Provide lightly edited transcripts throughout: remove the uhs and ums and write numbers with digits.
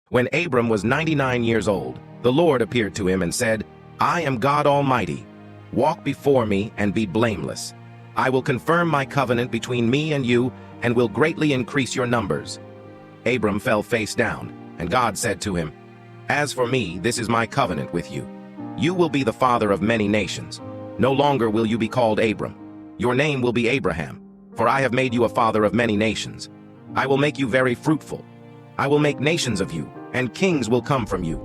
When Abram was 99 years old, the Lord appeared to him and said, "I am God Almighty. Walk before me and be blameless. I will confirm my covenant between me and you and will greatly increase your numbers." Abram fell face down, and God said to him, "As for me, this is my covenant with you. You will be the father of many nations. No longer will you be called Abram. Your name will be Abraham, for I have made you a father of many nations. I will make you very fruitful. I will make nations of you, and kings will come from you.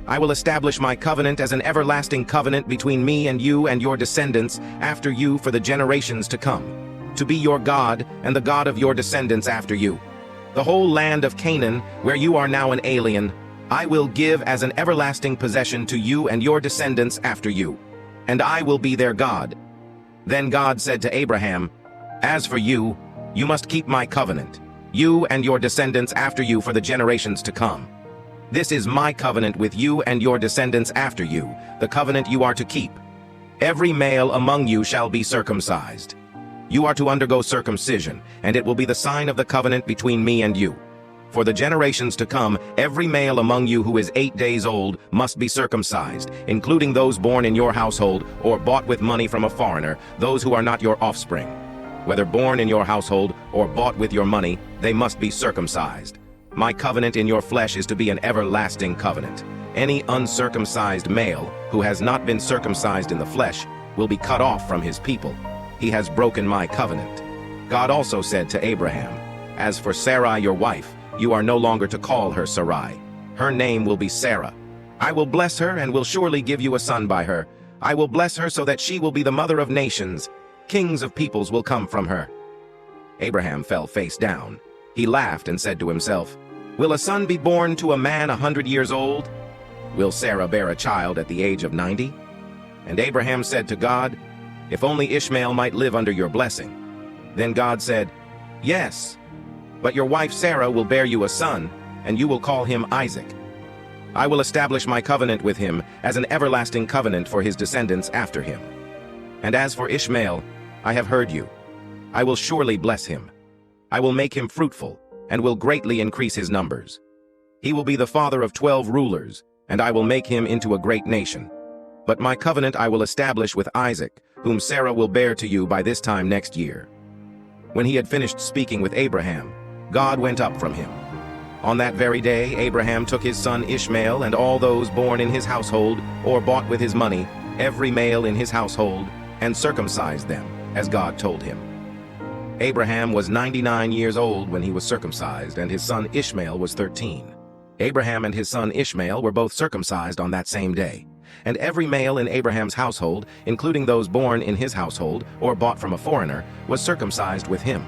I will establish my covenant as an everlasting covenant between me and you and your descendants after you for the generations to come, to be your God and the God of your descendants after you. The whole land of Canaan, where you are now an alien, I will give as an everlasting possession to you and your descendants after you, and I will be their God." Then God said to Abraham, "As for you, you must keep my covenant, you and your descendants after you for the generations to come. This is my covenant with you and your descendants after you, the covenant you are to keep. Every male among you shall be circumcised. You are to undergo circumcision, and it will be the sign of the covenant between me and you. For the generations to come, every male among you who is 8 days old must be circumcised, including those born in your household or bought with money from a foreigner, those who are not your offspring. Whether born in your household or bought with your money, they must be circumcised. My covenant in your flesh is to be an everlasting covenant. Any uncircumcised male who has not been circumcised in the flesh will be cut off from his people. He has broken my covenant." God also said to Abraham, "As for Sarai your wife, you are no longer to call her Sarai. Her name will be Sarah. I will bless her and will surely give you a son by her. I will bless her so that she will be the mother of nations. Kings of peoples will come from her." Abraham fell face down. He laughed and said to himself, "Will a son be born to a man 100 years old? Will Sarah bear a child at the age of 90? And Abraham said to God, "If only Ishmael might live under your blessing." Then God said, "Yes, but your wife Sarah will bear you a son, and you will call him Isaac. I will establish my covenant with him as an everlasting covenant for his descendants after him. And as for Ishmael, I have heard you. I will surely bless him. I will make him fruitful, and will greatly increase his numbers. He will be the father of 12 rulers, and I will make him into a great nation. But my covenant I will establish with Isaac, whom Sarah will bear to you by this time next year." When he had finished speaking with Abraham, God went up from him. On that very day, Abraham took his son Ishmael and all those born in his household or bought with his money, every male in his household, and circumcised them, as God told him. Abraham was 99 years old when he was circumcised, and his son Ishmael was 13. Abraham and his son Ishmael were both circumcised on that same day. And every male in Abraham's household, including those born in his household or bought from a foreigner, was circumcised with him.